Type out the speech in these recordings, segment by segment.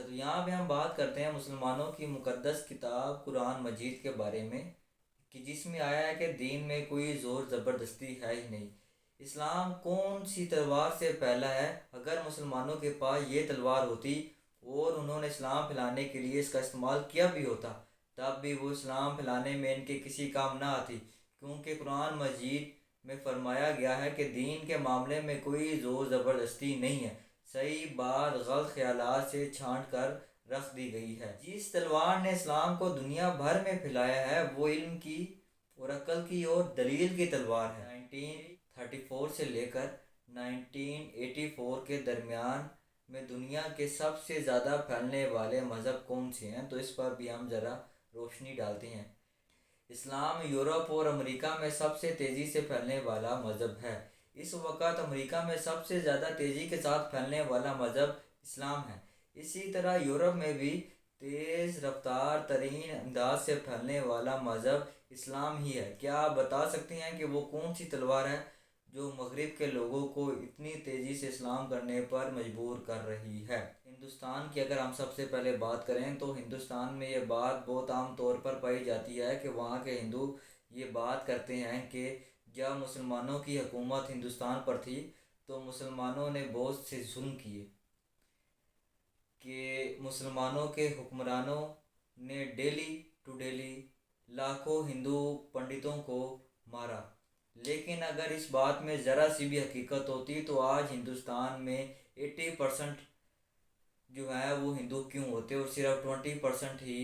تو یہاں پہ ہم بات کرتے ہیں مسلمانوں کی مقدس کتاب قرآن مجید کے بارے میں، کہ جس میں آیا ہے کہ دین میں کوئی زور زبردستی ہے ہی نہیں۔ اسلام کون سی تلوار سے پھیلا ہے؟ اگر مسلمانوں کے پاس یہ تلوار ہوتی اور انہوں نے اسلام پھیلانے کے لیے اس کا استعمال کیا بھی ہوتا، تب بھی وہ اسلام پھیلانے میں ان کے کسی کام نہ آتی، کیونکہ قرآن مجید میں فرمایا گیا ہے کہ دین کے معاملے میں کوئی زور زبردستی نہیں ہے، صحیح بات غلط خیالات سے چھانٹ کر رکھ دی گئی ہے۔ جس تلوار نے اسلام کو دنیا بھر میں پھیلایا ہے وہ علم کی اور عقل کی اور دلیل کی تلوار ہے۔ 1934 سے لے کر 1984 کے درمیان میں دنیا کے سب سے زیادہ پھیلنے والے مذہب کون سے ہیں، تو اس پر بھی ہم ذرا روشنی ڈالتے ہیں۔ اسلام یورپ اور امریکہ میں سب سے تیزی سے پھیلنے والا مذہب ہے۔ اس وقت امریکہ میں سب سے زیادہ تیزی کے ساتھ پھیلنے والا مذہب اسلام ہے۔ اسی طرح یورپ میں بھی تیز رفتار ترین انداز سے پھیلنے والا مذہب اسلام ہی ہے۔ کیا آپ بتا سکتے ہیں کہ وہ کون سی تلوار ہے جو مغرب کے لوگوں کو اتنی تیزی سے اسلام کرنے پر مجبور کر رہی ہے؟ ہندوستان کی اگر ہم سب سے پہلے بات کریں تو ہندوستان میں یہ بات بہت عام طور پر پائی جاتی ہے کہ وہاں کے ہندو یہ بات کرتے ہیں کہ جب مسلمانوں کی حکومت ہندوستان پر تھی تو مسلمانوں نے بہت سے ظلم کیے، کہ مسلمانوں کے حکمرانوں نے ڈیلی ٹو ڈیلی لاکھوں ہندو پنڈتوں کو مارا۔ لیکن اگر اس بات میں ذرا سی بھی حقیقت ہوتی تو آج ہندوستان میں 80% جو ہے وہ ہندو کیوں ہوتے اور صرف 20% ہی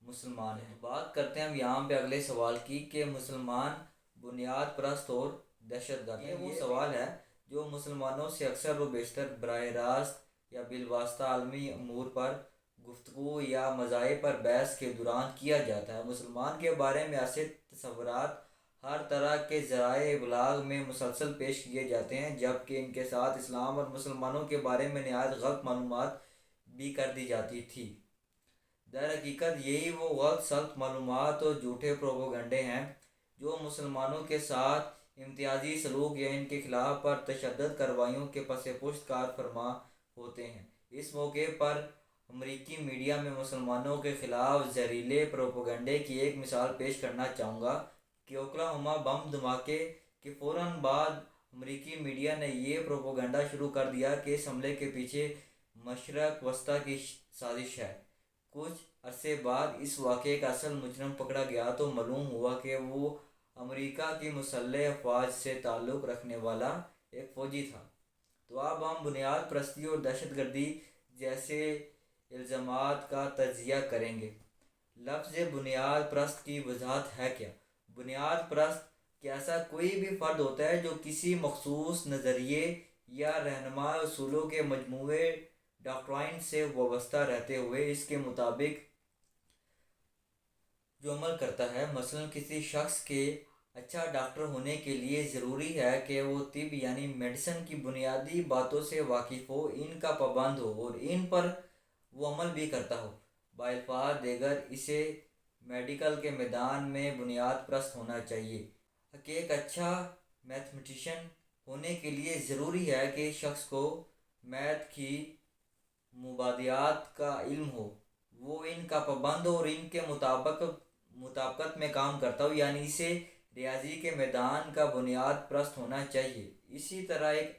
مسلمان ہیں۔ بات کرتے ہیں ہم یہاں پہ اگلے سوال کی کہ مسلمان بنیاد پرست اور دہشت گرد ہیں۔ یہ وہ سوال ہے جو مسلمانوں سے اکثر و بیشتر براہ راست یا بالواسطہ عالمی امور پر گفتگو یا مذاہب پر بحث کے دوران کیا جاتا ہے۔ مسلمان کے بارے میں ایسے تصورات ہر طرح کے ذرائع ابلاغ میں مسلسل پیش کیے جاتے ہیں، جبکہ ان کے ساتھ اسلام اور مسلمانوں کے بارے میں نہایت غلط معلومات بھی کر دی جاتی تھی۔ در حقیقت یہی وہ غلط سلط معلومات اور جھوٹے پروپیگنڈے ہیں جو مسلمانوں کے ساتھ امتیازی سلوک یا ان کے خلاف پر تشدد کارروائیوں کے پس پشت کار فرما ہوتے ہیں۔ اس موقع پر امریکی میڈیا میں مسلمانوں کے خلاف زہریلے پروپیگنڈے کی ایک مثال پیش کرنا چاہوں گا کہ اوکلاہوما بم دھماکے کے فوراً بعد امریکی میڈیا نے یہ پروپیگنڈا شروع کر دیا کہ اس حملے کے پیچھے مشرق وسطیٰ کی سازش ہے۔ کچھ عرصے بعد اس واقعے کا اصل مجرم پکڑا گیا تو معلوم ہوا کہ وہ امریکہ کی مسلح افواج سے تعلق رکھنے والا ایک فوجی تھا۔ تو اب ہم بنیاد پرستی اور دہشت گردی جیسے الزامات کا تجزیہ کریں گے۔ لفظ بنیاد پرست کی وضاحت ہے کیا؟ بنیاد پرست کہ ایسا کوئی بھی فرد ہوتا ہے جو کسی مخصوص نظریے یا رہنما اصولوں کے مجموعے ڈاکٹرائن سے وابستہ رہتے ہوئے اس کے مطابق جو عمل کرتا ہے۔ مثلا کسی شخص کے اچھا ڈاکٹر ہونے کے لیے ضروری ہے کہ وہ طب یعنی میڈیسن کی بنیادی باتوں سے واقف ہو، ان کا پابند ہو اور ان پر وہ عمل بھی کرتا ہو۔ بالفاظ دیگر اسے میڈیکل کے میدان میں بنیاد پرست ہونا چاہیے۔ کہ ایک اچھا میتھمیٹیشین ہونے کے لیے ضروری ہے کہ اس شخص کو میتھ کی مبادیات کا علم ہو، وہ ان کا پابند ہو اور ان کے مطابقت میں کام کرتا ہو، یعنی اسے ریاضی کے میدان کا بنیاد پرست ہونا چاہیے۔ اسی طرح ایک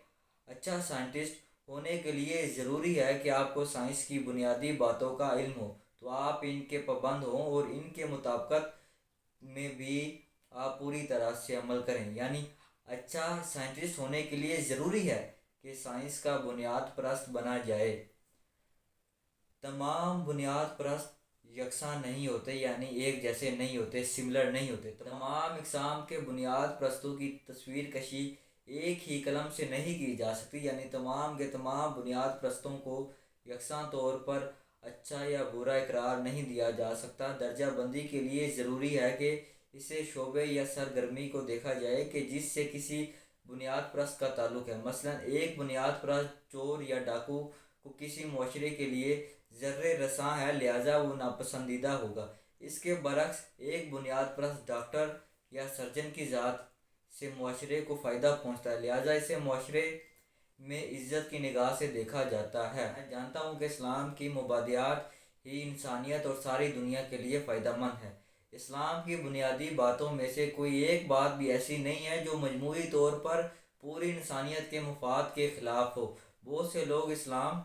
اچھا سائنٹسٹ ہونے کے لیے ضروری ہے کہ آپ کو سائنس کی بنیادی باتوں کا علم ہو، تو آپ ان کے پابند ہوں اور ان کے مطابقت میں بھی آپ پوری طرح سے عمل کریں۔ یعنی اچھا سائنٹسٹ ہونے کے لیے ضروری ہے کہ سائنس کا بنیاد پرست بنا جائے۔ تمام بنیاد پرست یکساں نہیں ہوتے، یعنی ایک جیسے نہیں ہوتے، سملر نہیں ہوتے۔ تمام اقسام کے بنیاد پرستوں کی تصویر کشی ایک ہی قلم سے نہیں کی جا سکتی، یعنی تمام کے تمام بنیاد پرستوں کو یکساں طور پر اچھا یا برا قرار نہیں دیا جا سکتا۔ درجہ بندی کے لیے ضروری ہے کہ اسے شعبے یا سرگرمی کو دیکھا جائے کہ جس سے کسی بنیاد پرست کا تعلق ہے۔ مثلا ایک بنیاد پرست چور یا ڈاکو کو کسی معاشرے کے لیے ضرر رساں ہے، لہٰذا وہ ناپسندیدہ ہوگا۔ اس کے برعکس ایک بنیاد پرست ڈاکٹر یا سرجن کی ذات سے معاشرے کو فائدہ پہنچتا ہے، لہٰذا اسے معاشرے میں عزت کی نگاہ سے دیکھا جاتا ہے۔ میں جانتا ہوں کہ اسلام کی مبادیات ہی انسانیت اور ساری دنیا کے لیے فائدہ مند ہے۔ اسلام کی بنیادی باتوں میں سے کوئی ایک بات بھی ایسی نہیں ہے جو مجموعی طور پر پوری انسانیت کے مفاد کے خلاف ہو۔ بہت سے لوگ اسلام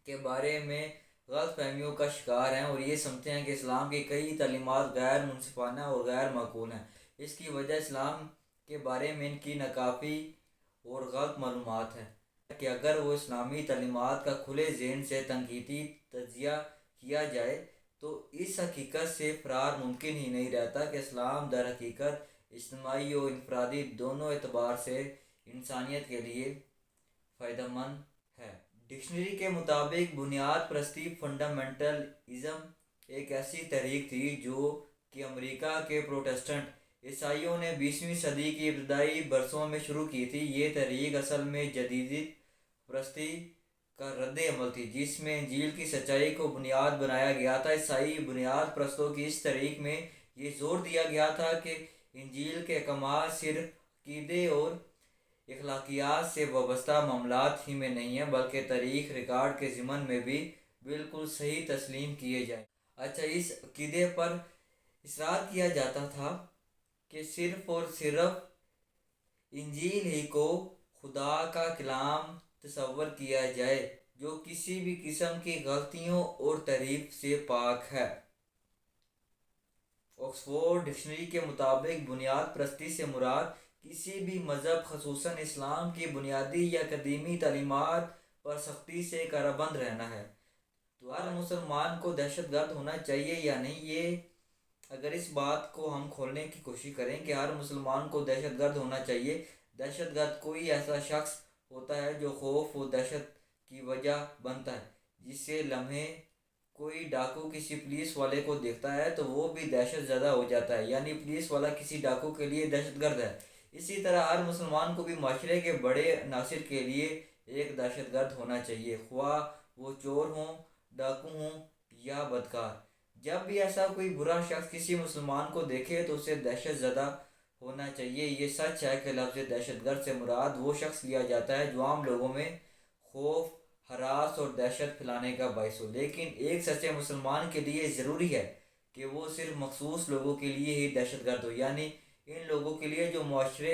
کے بارے میں غلط فہمیوں کا شکار ہیں اور یہ سمجھتے ہیں کہ اسلام کی کئی تعلیمات غیر منصفانہ اور غیر معقول ہیں۔ اس کی وجہ اسلام کے بارے میں ان کی ناکافی اور غلط معلومات ہے کہ اگر وہ اسلامی تعلیمات کا کھلے ذہن سے تنقیدی تجزیہ کیا جائے تو اس حقیقت سے فرار ممکن ہی نہیں رہتا کہ اسلام در حقیقت اجتماعی و انفرادی دونوں اعتبار سے انسانیت کے لیے فائدہ مند ہے۔ ڈکشنری کے مطابق بنیاد پرستی فنڈامنٹلزم ایک ایسی تحریک تھی جو کہ امریکہ کے پروٹسٹنٹ عیسائیوں نے 20ویں صدی کی ابتدائی برسوں میں شروع کی تھی۔ یہ تحریک اصل میں جدیدیت پرستی کا رد عمل تھی جس میں انجیل کی سچائی کو بنیاد بنایا گیا تھا۔ عیسائی بنیاد پرستوں کی اس تحریک میں یہ زور دیا گیا تھا کہ انجیل کے احکامات صرف عقیدے اور اخلاقیات سے وابستہ معاملات ہی میں نہیں ہیں بلکہ تاریخ ریکارڈ کے ضمن میں بھی بالکل صحیح تسلیم کیے جائیں۔ اس عقیدے پر اصرار کیا جاتا تھا کہ صرف اور صرف انجیل ہی کو خدا کا کلام تصور کیا جائے جو کسی بھی قسم کی غلطیوں اور تحریف سے پاک ہے۔ آکسفورڈ ڈکشنری کے مطابق بنیاد پرستی سے مراد کسی بھی مذہب خصوصاً اسلام کی بنیادی یا قدیمی تعلیمات پر سختی سے کاربند رہنا ہے۔ تو ہر مسلمان کو دہشت گرد ہونا چاہیے یا نہیں؟ اگر اس بات کو ہم کھولنے کی کوشش کریں کہ ہر مسلمان کو دہشت گرد ہونا چاہیے، دہشت گرد کوئی ایسا شخص ہوتا ہے جو خوف و دہشت کی وجہ بنتا ہے۔ جسے لمحے کوئی ڈاکو کسی پولیس والے کو دیکھتا ہے تو وہ بھی دہشت زدہ ہو جاتا ہے، یعنی پولیس والا کسی ڈاکو کے لیے دہشت گرد ہے۔ اسی طرح ہر مسلمان کو بھی معاشرے کے بڑے عناصر کے لیے ایک دہشت گرد ہونا چاہیے، خواہ وہ چور ہوں، ڈاکو ہوں یا بدکار۔ جب بھی ایسا کوئی برا شخص کسی مسلمان کو دیکھے تو اسے دہشت زدہ ہونا چاہیے۔ یہ سچ ہے کہ لفظ دہشت گرد سے مراد وہ شخص لیا جاتا ہے جو عام لوگوں میں خوف، ہراس اور دہشت پھیلانے کا باعث ہو، لیکن ایک سچے مسلمان کے لیے ضروری ہے کہ وہ صرف مخصوص لوگوں کے لیے ہی دہشت گرد ہو، یعنی ان لوگوں کے لیے جو معاشرے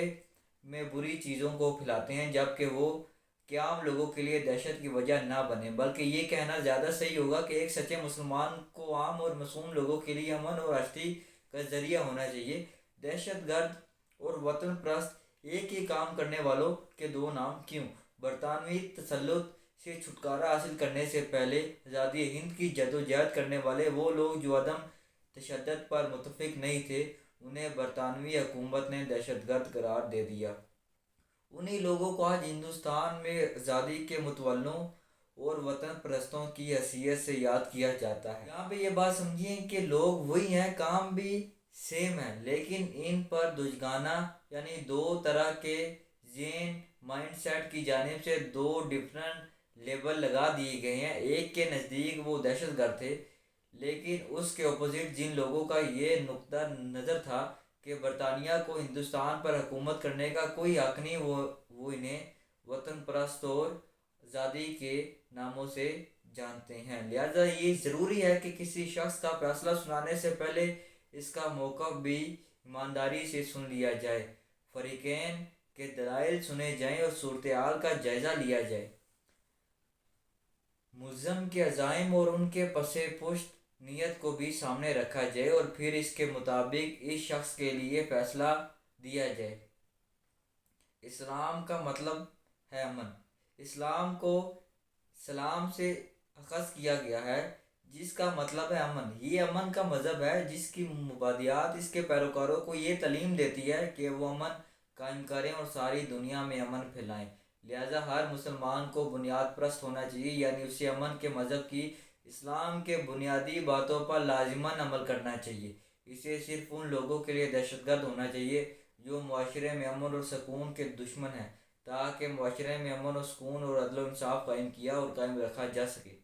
میں بری چیزوں کو پھیلاتے ہیں، جبکہ وہ کہ عام لوگوں کے لیے دہشت کی وجہ نہ بنے۔ بلکہ یہ کہنا زیادہ صحیح ہوگا کہ ایک سچے مسلمان کو عام اور معصوم لوگوں کے لیے امن اور آشتی کا ذریعہ ہونا چاہیے۔ دہشت گرد اور وطن پرست ایک ہی کام کرنے والوں کے دو نام کیوں؟ برطانوی تسلط سے چھٹکارا حاصل کرنے سے پہلے آزادی ہند کی جدوجہد کرنے والے وہ لوگ جو عدم تشدد پر متفق نہیں تھے، انہیں برطانوی حکومت نے دہشت گرد قرار دے دیا۔ انہی لوگوں کو آج ہندوستان میں آزادی کے متولوں اور وطن پرستوں کی حیثیت سے یاد کیا جاتا ہے۔ یہاں پہ یہ بات سمجھیں کہ لوگ وہی ہیں، کام بھی سیم ہے، لیکن ان پر دوجگانہ یعنی دو طرح کے ذہن مائنڈ سیٹ کی جانب سے دو ڈفرنٹ لیبل لگا دیے گئے ہیں۔ ایک کے نزدیک وہ دہشت گرد تھے، لیکن اس کے اپوزٹ جن لوگوں کا یہ نقطہ نظر تھا کہ برطانیہ کو ہندوستان پر حکومت کرنے کا کوئی حق نہیں، وہ انہیں وطن پرست اور آزادی کے ناموں سے جانتے ہیں۔ لہٰذا یہ ضروری ہے کہ کسی شخص کا فیصلہ سنانے سے پہلے اس کا موقف بھی ایمانداری سے سن لیا جائے، فریقین کے دلائل سنے جائیں اور صورتحال کا جائزہ لیا جائے، ملزم کے عزائم اور ان کے پس پشت نیت کو بھی سامنے رکھا جائے اور پھر اس کے مطابق اس شخص کے لیے فیصلہ دیا جائے۔ اسلام کا مطلب ہے امن۔ اسلام کو سلام سے اخذ کیا گیا ہے جس کا مطلب ہے امن۔ یہ امن کا مذہب ہے جس کی مبادیات اس کے پیروکاروں کو یہ تعلیم دیتی ہے کہ وہ امن قائم کریں اور ساری دنیا میں امن پھیلائیں۔ لہٰذا ہر مسلمان کو بنیاد پرست ہونا چاہیے، یعنی اسے امن کے مذہب کی اسلام کے بنیادی باتوں پر لازماً عمل کرنا چاہیے۔ اسے صرف ان لوگوں کے لیے دہشت گرد ہونا چاہیے جو معاشرے میں امن اور سکون کے دشمن ہیں، تاکہ معاشرے میں امن و سکون اور عدل و انصاف قائم کیا اور قائم رکھا جا سکے۔